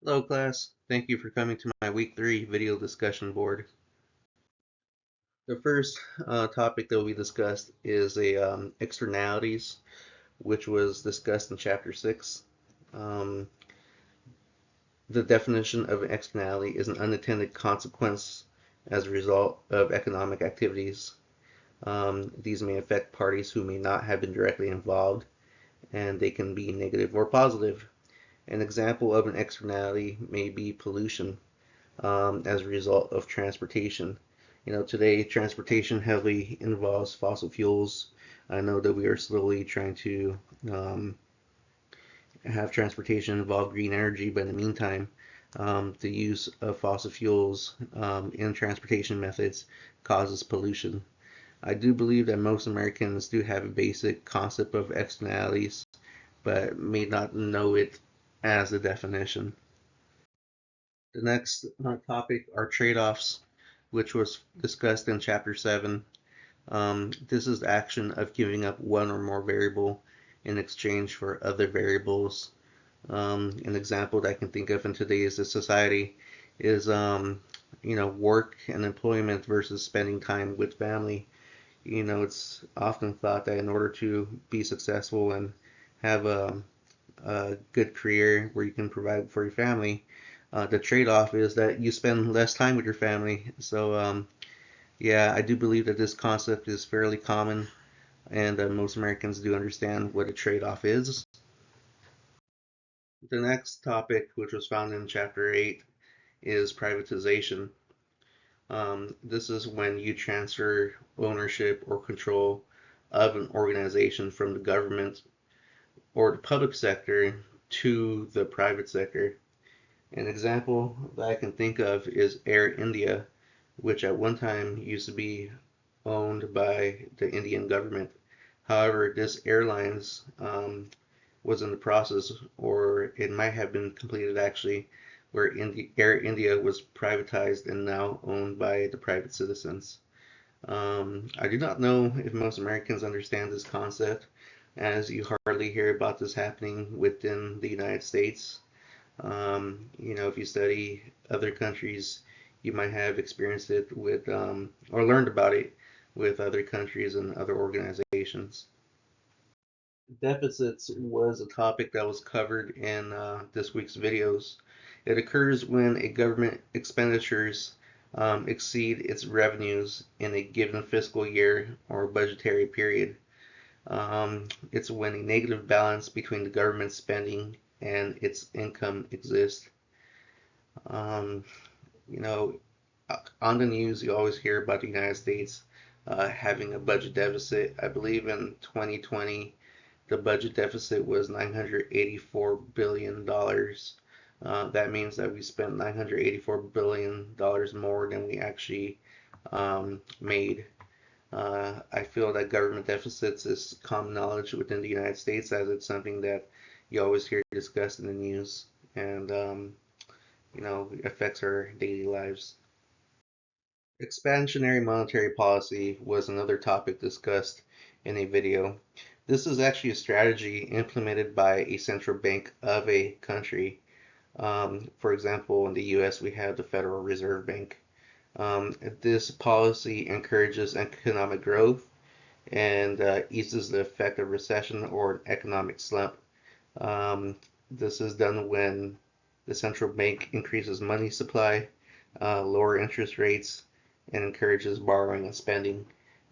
Hello class, thank you for coming to my week 3 video discussion board. The first topic that will be discussed is externalities, which was discussed in chapter 6. Um, the definition of an externality is an unintended consequence as a result of economic activities. These may affect parties who may not have been directly involved, and they can be negative or positive. An example of an externality may be pollution. As a result of transportation. Today transportation heavily involves fossil fuels. I know that we are slowly trying to um, have transportation involve green energy, but in the meantime, the use of fossil fuels in transportation methods causes pollution. I do believe that most Americans do have a basic concept of externalities, but may not know it as a definition. The next topic are trade-offs, which was discussed in Chapter 7. This is the action of giving up one or more variable in exchange for other variables. An example that I can think of in today's society is, work and employment versus spending time with family. It's often thought that in order to be successful and have a good career where you can provide for your family, the trade-off is that you spend less time with your family. So, yeah, I do believe that this concept is fairly common, and most Americans do understand what a trade-off is. The next topic, which was found in Chapter 8, is privatization. This is when you transfer ownership or control of an organization from the government or the public sector to the private sector. An example that I can think of is Air India, which at one time used to be owned by the Indian government. However, this airlines was in the process, or it might have been completed actually, where Air India was privatized and now owned by the private citizens. I do not know if most Americans understand this concept, as you hardly hear about this happening within the United States. If you study other countries, you might have experienced it with, or learned about it with other countries and other organizations. Deficits was a topic that was covered in this week's videos. It occurs when a government expenditures exceed its revenues in a given fiscal year or budgetary period. It's when a negative balance between the government spending and its income exists. Um, you know, on the news, you always hear about the United States having a budget deficit. I believe in 2020, the budget deficit was $984 billion. That means that we spent $984 billion more than we actually made. I feel that government deficits is common knowledge within the United States, as it's something that you always hear discussed in the news, and affects our daily lives. Expansionary monetary policy was another topic discussed in a video. This is actually a strategy implemented by a central bank of a country. For example, in the US, we have the Federal Reserve Bank. This policy encourages economic growth and eases the effect of recession or an economic slump. This is done when the central bank increases money supply, lower interest rates, and encourages borrowing and spending.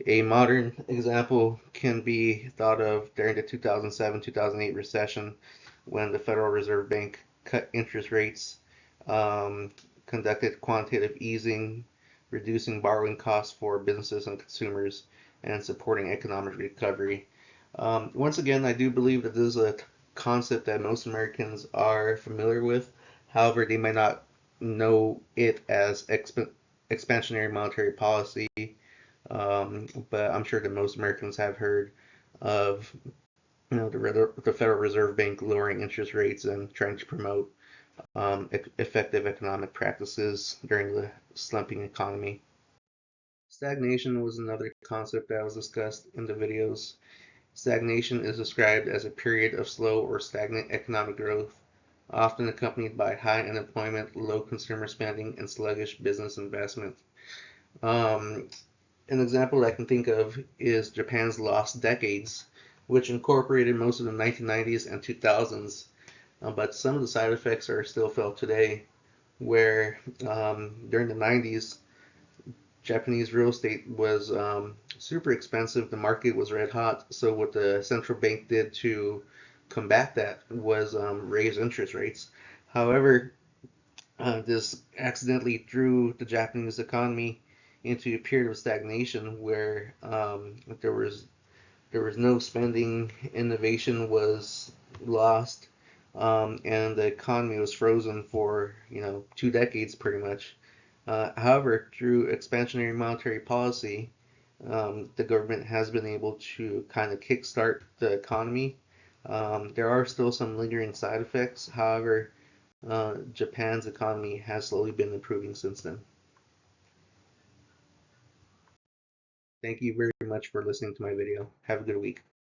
A modern example can be thought of during the 2007-2008 recession when the Federal Reserve Bank cut interest rates, um, conducted quantitative easing, reducing borrowing costs for businesses and consumers, and supporting economic recovery. Once again, I do believe that this is a concept that most Americans are familiar with. However, they might not know it as expansionary monetary policy, but I'm sure that most Americans have heard of the Federal Reserve Bank lowering interest rates and trying to promote effective economic practices during the slumping economy. Stagnation was another concept that was discussed in the videos. Stagnation is described as a period of slow or stagnant economic growth. often accompanied by high unemployment, low consumer spending, and sluggish business investment. Um, an example I can think of is Japan's lost decades, which incorporated most of the 1990s and 2000s, but some of the side effects are still felt today, where during the 90s, Japanese real estate was super expensive. The market was red hot. So what the central bank did to combat that was raise interest rates. However, this accidentally threw the Japanese economy into a period of stagnation where there was no spending, innovation was lost, and the economy was frozen for 2 decades pretty much. However, through expansionary monetary policy, the government has been able to kind of kickstart the economy. There are still some lingering side effects. However, Japan's economy has slowly been improving since then. Thank you very much for listening to my video. Have a good week.